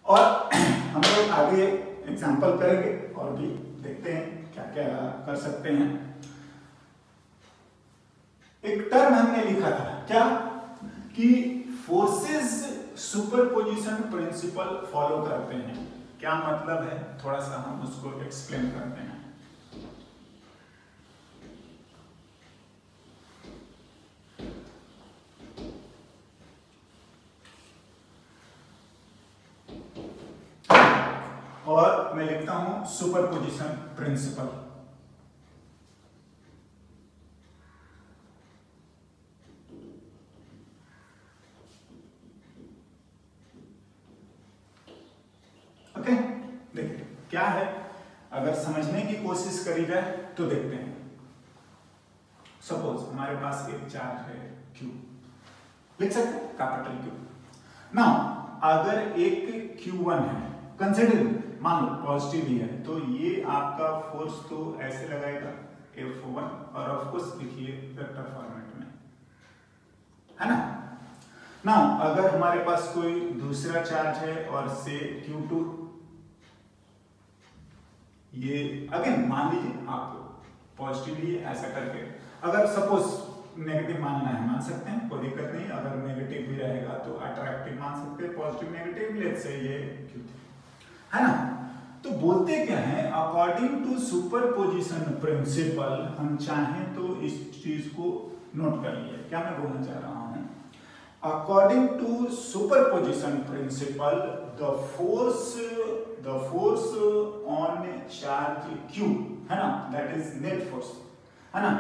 और हम लोग आगे एग्जाम्पल करेंगे और भी देखते हैं क्या क्या कर सकते हैं। एक टर्म हमने लिखा था क्या कि फोर्सेस सुपरपोजिशन प्रिंसिपल फॉलो करते हैं। क्या मतलब है, थोड़ा सा हम उसको एक्सप्लेन करते हैं। और मैं लिखता हूं सुपरपोजिशन प्रिंसिपल। ओके, देखिए क्या है, अगर समझने की कोशिश करी जाए तो देखते हैं। सपोज हमारे पास एक चार्ज है Q, लिख सकते हैं कैपिटल Q। नाउ अगर एक Q1 है, कंसिडर मान लो पॉजिटिव ही है, तो ये आपका फोर्स तो ऐसे लगाएगा F1, और ऑफ कोर्स लिखिए वेक्टर फॉर्मेट में, है ना। नाउ अगर हमारे पास कोई दूसरा चार्ज है और से Q2, ये अगेन मान लीजिए आप पॉजिटिव ही ऐसा करके, अगर सपोज नेगेटिव मानना है मान सकते हैं, कोई दिक्कत नहीं। अगर नेगेटिव भी रहेगा तो अट्रैक्टिव मान सकते हैं, पॉजिटिव नेगेटिव, लेट्स से ये Q3 है ना। तो बोलते क्या है, अकॉर्डिंग टू सुपरपोजिशन प्रिंसिपल, हम चाहें तो इस चीज को नोट कर लिए। क्या मैं बोलना चाह रहा हूं, according to superposition principle the force on charge Q, है ना, दैट इज नेट फोर्स, है ना,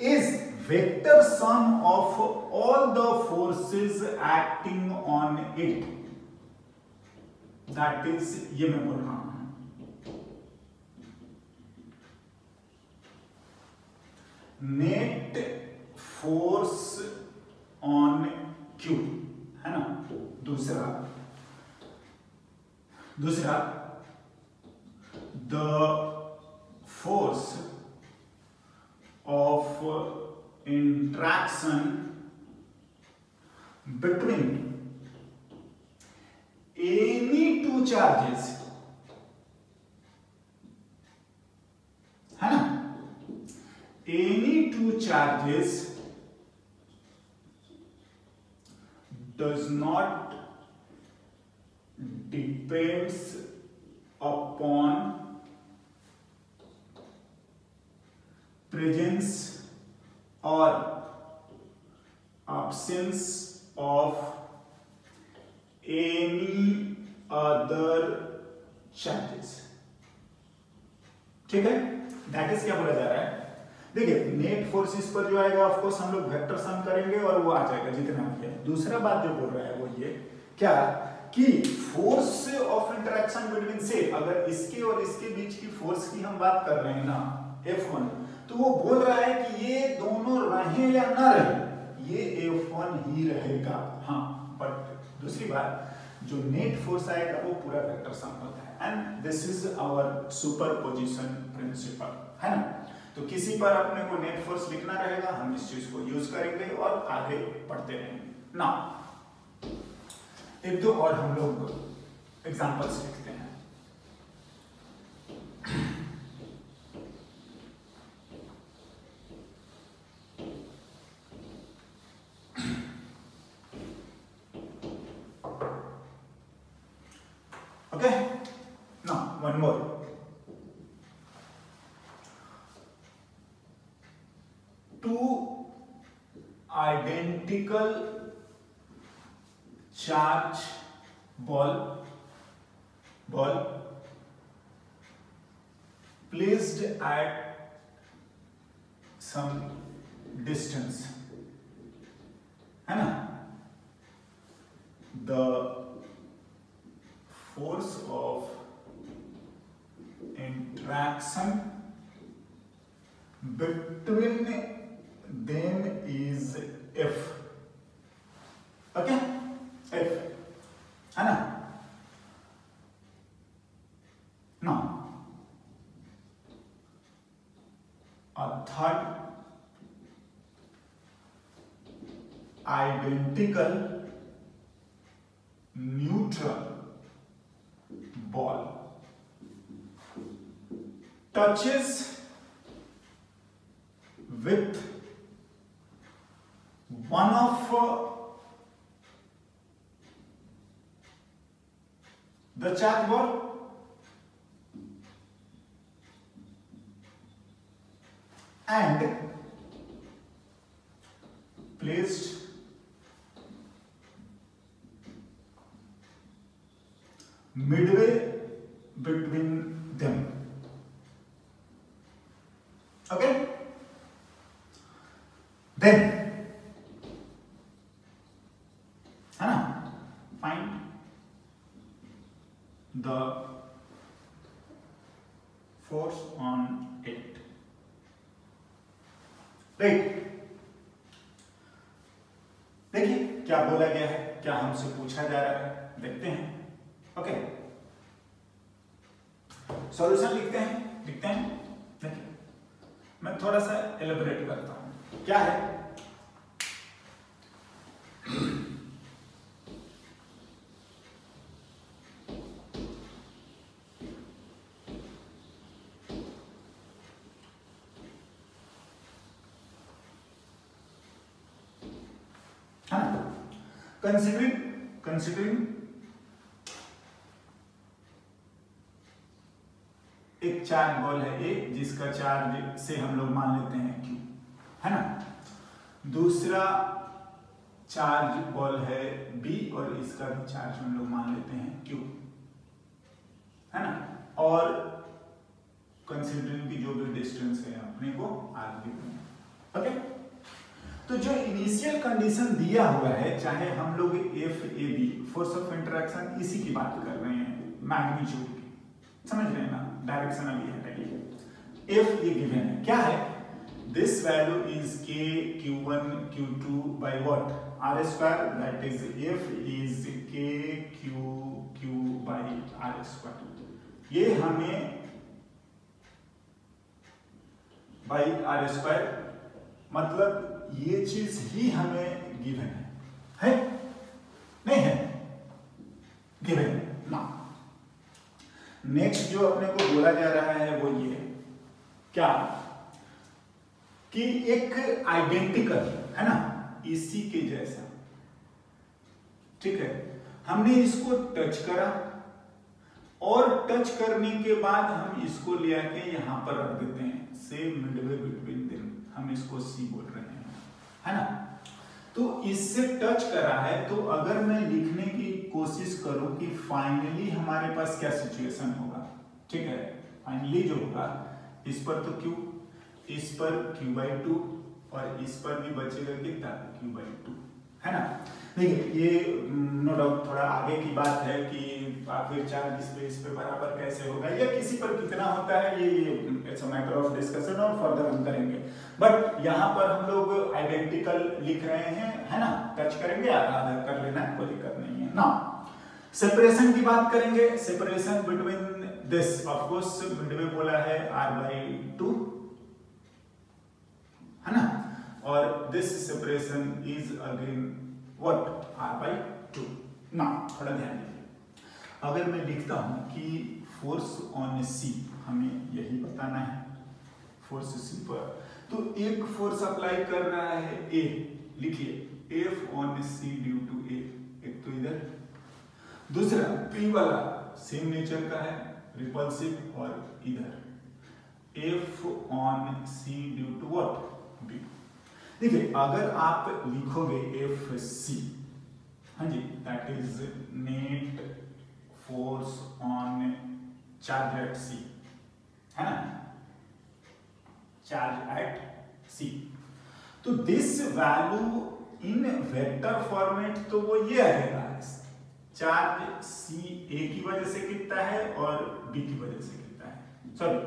is vector sum of all the forces acting on it। that is, ये मैं बोल रहा हूं, नेट फोर्स ऑन Q, है ना। दूसरा the force of interaction between any two charges, है ना, any two charges does not depends upon presence or absence of any other charges। ठीक है, दैट इज क्या बोला जा रहा है। देखिए नेट फोर्सेस पर जो आएगा ऑफ कोर्स हम लोग वेक्टर सम करेंगे और वो आ जाएगा जितना भी है। दूसरा बात जो बोल रहा है वो ये क्या कि फोर्स ऑफ इंटरेक्शन बिटवीन, से अगर इसके और इसके बीच की फोर्स की हम बात कर रहे हैं ना F1, तो वो बोल रहा है कि ये दोनों रहे या ना रहे, ये F1 ही रहेगा। हाँ, बट दूसरी बात, जो नेट फोर्स आएगा वो पूरा वेक्टर सम होता है, and this is our superposition principle, है ना। तो किसी पर अपने को नेट फोर्स लिखना रहेगा, हम इस चीज को यूज करेंगे और आगे बढ़ते रहेंगे। नाउ एक दो और हम लोग एग्जांपल्स लिखते हैं। Okay, now one more. Two identical charge ball placed at some distance, है ना, the force of interaction between them is F। Okay, F, है ना। Now a third identical neutral ball touches with one of the charge ball and placed midway between them. Okay? Then है ना, find the force on it. Right, देखिए क्या बोला गया है, क्या हमसे पूछा जा रहा है, देखते हैं. ओके, सॉल्यूशन लिखते हैं. देखिए मैं थोड़ा सा एलिब्रेट करता हूं. क्या है, कंसिडरिंग एक चार्ज बॉल है ए जिसका चार्ज से हम लोग मान लेते हैं क्यू, है ना. दूसरा चार्ज बॉल है बी और इसका भी चार्ज हम लोग मान लेते हैं क्यू, है ना. और कंसिडरिंग की जो भी डिस्टेंस है अपने को आर गिवन है. ओके, तो जो इनिशियल कंडीशन दिया हुआ है, चाहे हम लोग F A B force of interaction इसी की बात कर रहे हैं, मैग्नीट्यूड की, समझ रहे हैं ना, डायरेक्शन अभी हटाइए. एफ ये गिवन है, क्या है, this value is K q1 q2 by what, R square, that is F is K q by R square. ये हमें बाय आर स्क्वायर मतलब ये चीज ही हमें गिवन है नहीं है, गिवन ना. नेक्स्ट जो अपने को बोला जा रहा है वो ये क्या कि एक आइडेंटिकल है ना, इसी के जैसा, ठीक है, हमने इसको टच करा और टच करने के बाद हम इसको ले आके यहां पर रख देते हैं, सेम मिडवे बिटवीन देम, हम इसको सी बोल रहे हैं, है ना. तो इससे टच करा है, तो अगर मैं लिखने की कोशिश करूं कि फाइनली हमारे पास क्या सिचुएशन होगा, ठीक है, फाइनली जो होगा इस पर तो q, इस पर q/2 और इस पर भी बचेगा कितना q/2, है ना. देखिए ये नो डाउट थोड़ा आगे की बात है कि आखिर चार्ज इस पे बराबर कैसे होगा या किसी पर कितना होता है, ये it's a matter of discussion और फर्दर हम करेंगे. बट यहाँ पर हम लोग आइडेंटिकल लिख रहे हैं, है ना, टच करेंगे, आधा आधा कर लेना है, कोई दिक्कत नहीं है ना. सेपरेशन की बात करेंगे, separation between this, of course Midway बोला है r/2, है ना, और this separation is again what, r/2. ना थोड़ा ध्यान दीजिए, अगर मैं लिखता हूं कि फोर्स ऑन सी, हमें यही बताना है, फोर्स सी पर, तो एक फोर्स अप्लाई कर रहा है ए, लिखिए F on C due to A, एक तो इधर, दूसरा पी वाला सेम नेचर का है, रिपल्सिव, और इधर F on C due to what, B. देखिए अगर आप लिखोगे एफ सी, हाँ जी, that is net force on charge at C, है ना, चार्ज एट सी, तो this value in vector format तो वो ये रहेगा, चार्ज सी ए की वजह से कितना है और बी की वजह से कितना है, सॉरी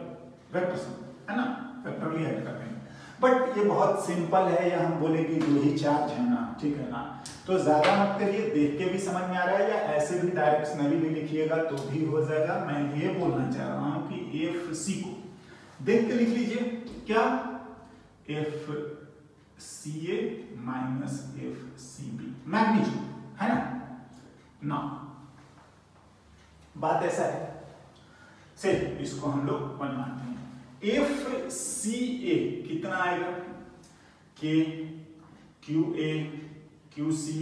वेक्टर से, है ना, वेक्टरली ऐड कर देंगे. बट ये बहुत सिंपल है, या हम बोले कि दो ही चार्ज है ना, ठीक है ना, तो ज्यादा मत करिए, देख के भी समझ में आ रहा है, या ऐसे भी डायरेक्शनली भी लिखिएगा तो भी हो जाएगा. मैं ये बोलना चाह रहा हूं कि एफ सी को देख के लिख लीजिए, क्या, F C A minus F C B, magnitude, है ना. ना बात ऐसा है से इसको हम लोग 1 मानते हैं। एफ सी ए कितना आएगा, K Q A Q C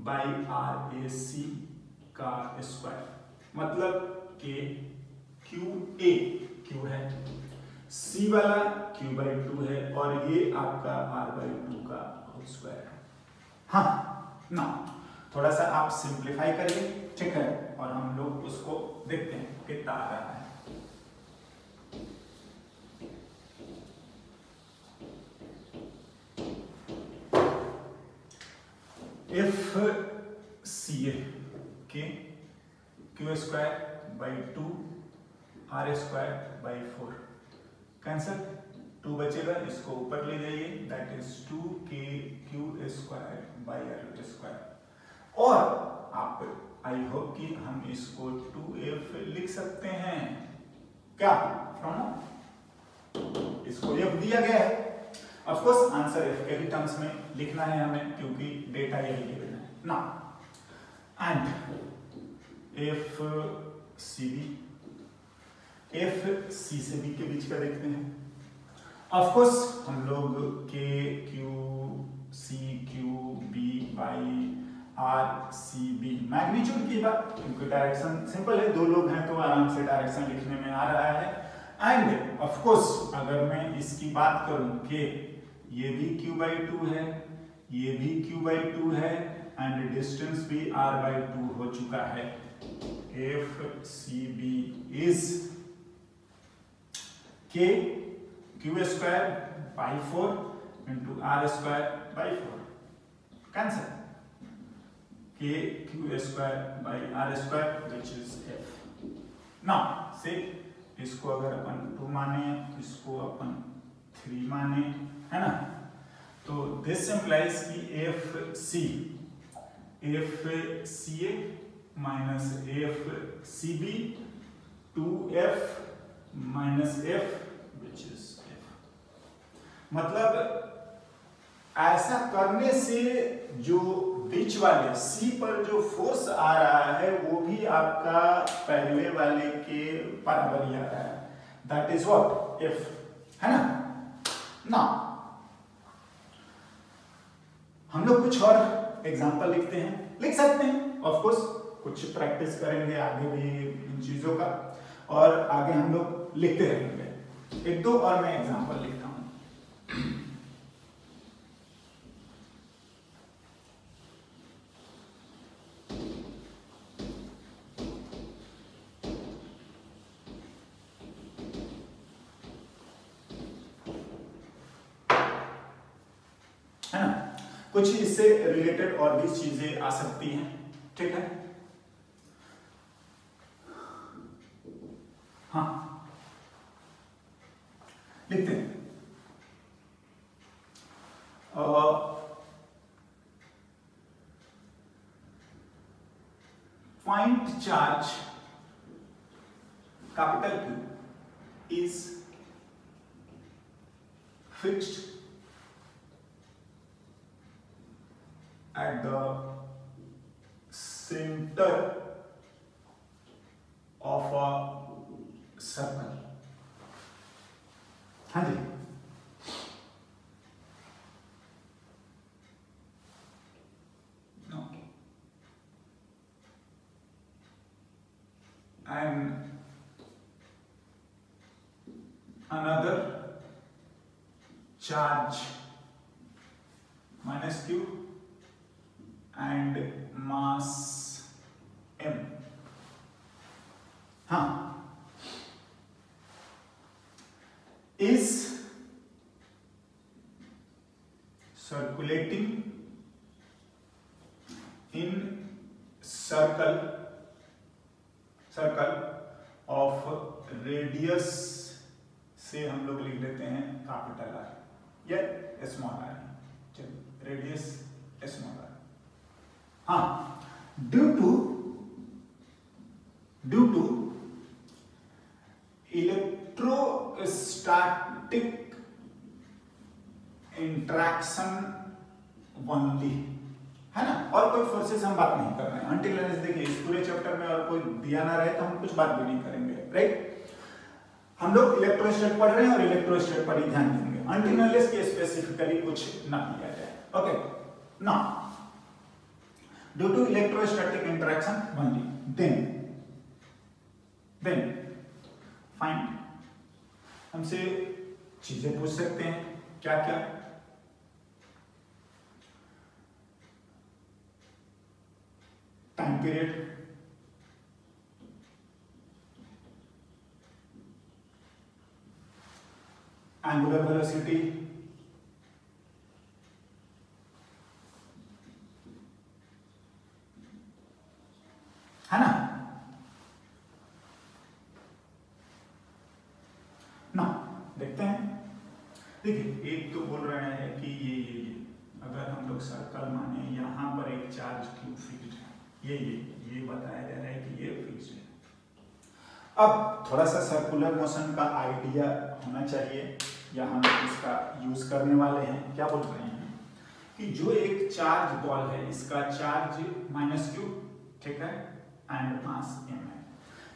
by R A C का स्क्वायर, मतलब के क्यू ए क्यू है, सी वाला क्यू बाई 2 है और ये आपका आर बाई 2 का होल स्क्वायर है। हाँ ना, थोड़ा सा आप सिंप्लीफाई करिए, ठीक है, और हम लोग उसको देखते हैं कितना आ रहा है। F C A K Q square by 2 R square by 4 cancel, 2 बचेगा, इसको ऊपर ले जाइए, that is 2 K Q square by R square. और आप आई होप कि हम इसको 2f लिख सकते हैं क्या, फ्रॉम इसको f दिया गया है, ऑफ कोर्स आंसर f के ही टर्म्स में लिखना है हमें, क्योंकि डेटा यही गिवन है ना। And F C B, F C से बी के बीच का देखते हैं। ऑफ कोर्स हम लोग K Q C Q B by R C B magnitude की बात, क्योंकि डायरेक्शन सिंपल है, 2 लोग हैं तो आराम से डायरेक्शन लिखने में आ रहा है। एंड ऑफ कोर्स अगर मैं इसकी बात करूं कि ये भी q बाई 2 है, ये भी q बाई 2 है एंड डिस्टेंस भी r बाई 2 हो चुका है, F C B is K Q square by 4 into R square by 4 cancel, K Q square by R square which is F. Now say इसको अगर अपन 2 माने, इसको अपन 3 माने, है ना, तो दिस इंप्लाइज कि F C A minus F C B 2f minus F which is F. मतलब ऐसा करने से जो बीच वाले सी पर जो फोर्स आ रहा है वो भी आपका पहले वाले के बराबर ही आ रहा है, दैट इज व्हाट एफ, है ना। ना हम लोग कुछ और एग्जांपल लिखते हैं, लिख सकते हैं, ऑफ कोर्स कुछ प्रैक्टिस करेंगे आगे भी इन चीजों का, और आगे हम लोग लिखते रहेंगे। 1-2 और मैं एग्जांपल लिखता हूं। है ना, कुछ इससे रिलेटेड और भी चीजें आ सकती हैं, ठीक है। हाँ लिखते हैं, point charge capital Q is fixed at the center of a circle। हाँ जी, and another charge minus Q and mass M। हाँ, is circulating in circle of radius से हम लोग लिख लेते हैं कैपिटल R या स्मॉल r, चलिए रेडियस स्मॉल r। हाँ, due to electrostatic interaction only, है ना, और कोई फोर्सेस हम बात नहीं कर रहे हैं। अनटिल देखिए इस पूरे चैप्टर में और कोई दिया ना रहे तो हम कुछ बात भी नहीं करेंगे, राइट। हम लोग इलेक्ट्रोस्टैट पढ़ रहे हैं और इलेक्ट्रोस्टैट पर ही ध्यान देंगे until unless के स्पेसिफिकली कुछ ना किया जाए. Okay, now due to electrostatic interaction only, then find, हमसे चीजें पूछ सकते हैं क्या क्या. टाइम पीरियड, एंगुलर वेलोसिटी, है ना. ना देखते हैं. देखिए एक तो बोल रहे हैं कि ये अगर हम लोग सर्कल माने यहां पर एक चार्ज क्यूब फिक्स्ड है, ये बताया जा रहा है कि ये फिक्स्ड है. अब थोड़ा सा सर्कुलर मोशन का आइडिया होना चाहिए या हम इसका यूज करने वाले हैं. क्या बोल रहे हैं कि जो एक चार्ज बॉल है इसका चार्ज -q, ठीक है, एंड मास m है.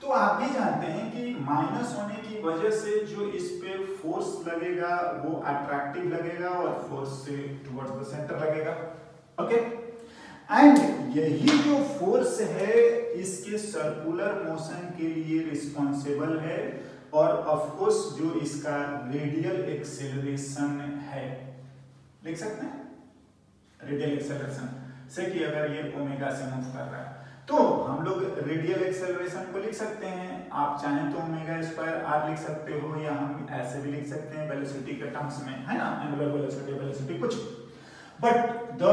तो आप भी जानते हैं कि माइनस होने की वजह से जो इस पे फोर्स लगेगा वो अट्रैक्टिव लगेगा और फोर्स से टुवर्ड्स द सेंटर लगेगा. ओके, एंड यही जो फोर्स है इसके सर्कुलर मोशन के लिए रिस्पॉन्सिबल है और ऑफ कोर्स जो इसका रेडियल एक्सेलरेशन है, लिख सकते हैं रेडियल एक्सेलरेशन से कि अगर ये ओमेगा से मूव कर रहा है तो हम लोग रेडियल एक्सेलरेशन को लिख सकते हैं. आप चाहें तो ओमेगा स्क्वायर r लिख सकते हो या हम ऐसे भी लिख सकते हैं वेलोसिटी के टर्म्स में, है ना, एंगुलर वेलोसिटी कुछ. But the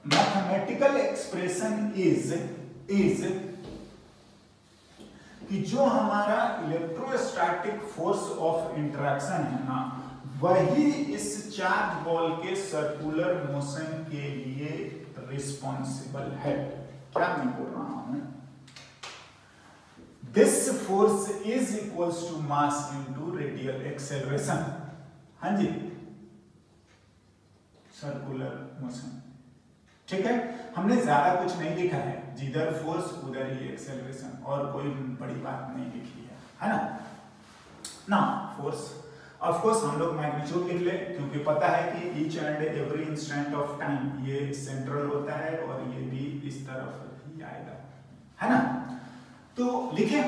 mathematical expression is कि जो हमारा इलेक्ट्रोस्टैटिक फोर्स ऑफ इंटरेक्शन है ना, वही इस चार्ज बॉल के सर्कुलर मोशन के लिए रिस्पॉन्सिबल है. क्या मैं बोल रहा हूं? This force is equals to mass into radial acceleration. हाँ जी, सर्कुलर मोशन, ठीक है. हमने ज्यादा कुछ नहीं लिखा है, जिधर फोर्स उधर ही एक्सेलरेशन, और कोई बड़ी बात नहीं लिखी है ना. ना फोर्स ऑफ कोर्स हम लोग मैग्नीट्यूड लिख ले, क्योंकि पता है कि each and every instant of time ये सेंट्रल होता है और ये भी इस तरफ ही आएगा, है ना. तो लिखे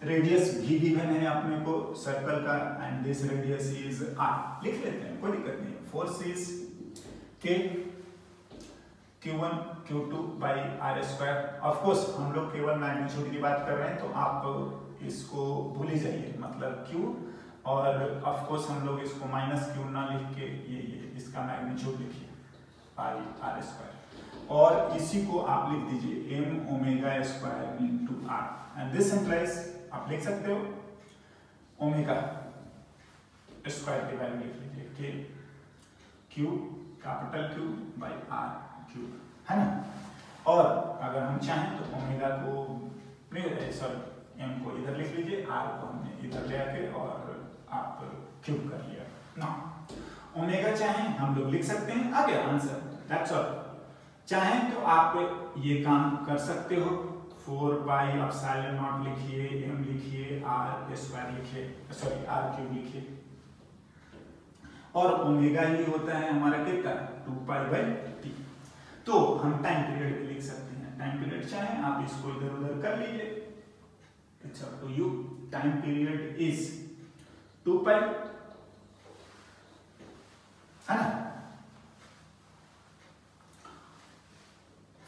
रेडियस भी गिवन है अपने को सर्कल का and this radius is r. लिख लेते हैं, कोई दिक्कत नहीं. Force is k q1 q2 by r square. Of course हम लोग केवल मैग्नीट्यूड की बात कर रहे हैं तो आप इसको भूल ही जाइए, मतलब q, और ऑफ कोर्स हम लोग इसको -q ना लिख के ये इसका मैग्नीट्यूड लिखिए पाई r स्क्वायर, और इसी को आप लिख दीजिए m omega square into r. And this implies, आप लिख सकते हो ओमेगा स्क्वायर की वैल्यू लिख लीजिए k q capital Q by r cube, है ना. और अगर हम चाहें तो ओमेगा को m को इधर लिख लीजिए, r को हमने इधर ले आके और आप क्यूब कर लिया ना. ओमेगा चाहें हम लोग लिख सकते हैं, आ गया आंसर, दैट्स ऑल. चाहें तो आप ये काम कर सकते हो, 4 बाई एप्सिलॉन नॉट लिखिए, m लिखिए, r स्क्वायर लिखिए, सॉरी r क्यूब लिखिए, और ओमेगा ही होता है हमारा कितना 2 पाई बाई t. तो हम टाइम पीरियड भी लिख सकते हैं. टाइम पीरियड चाहे आप इसको इधर उधर कर लीजिए, it's up to you. Time period is 2 pi, है ना,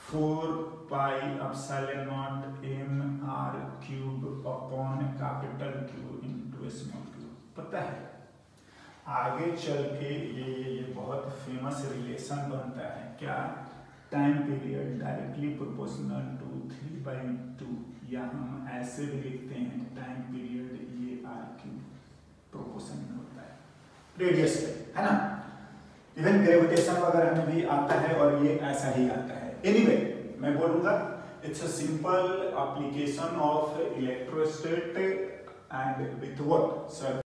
4 pi epsilon naught m r cube upon capital Q into small q. पता है आगे चल के ये बहुत फेमस रिलेशन बनता है, क्या, time period directly proportional to 3/2, या हम ऐसे भी लिखते हैं टाइम पीरियड ये r क्यूब प्रोपोर्शन में होता है रेडियस पे, है ना. इवन ग्रेविटेशन वगैरह में भी आता है और ये ऐसा ही आता है. एनीवे मैं बोलूंगा it's a simple application of electrostat and with what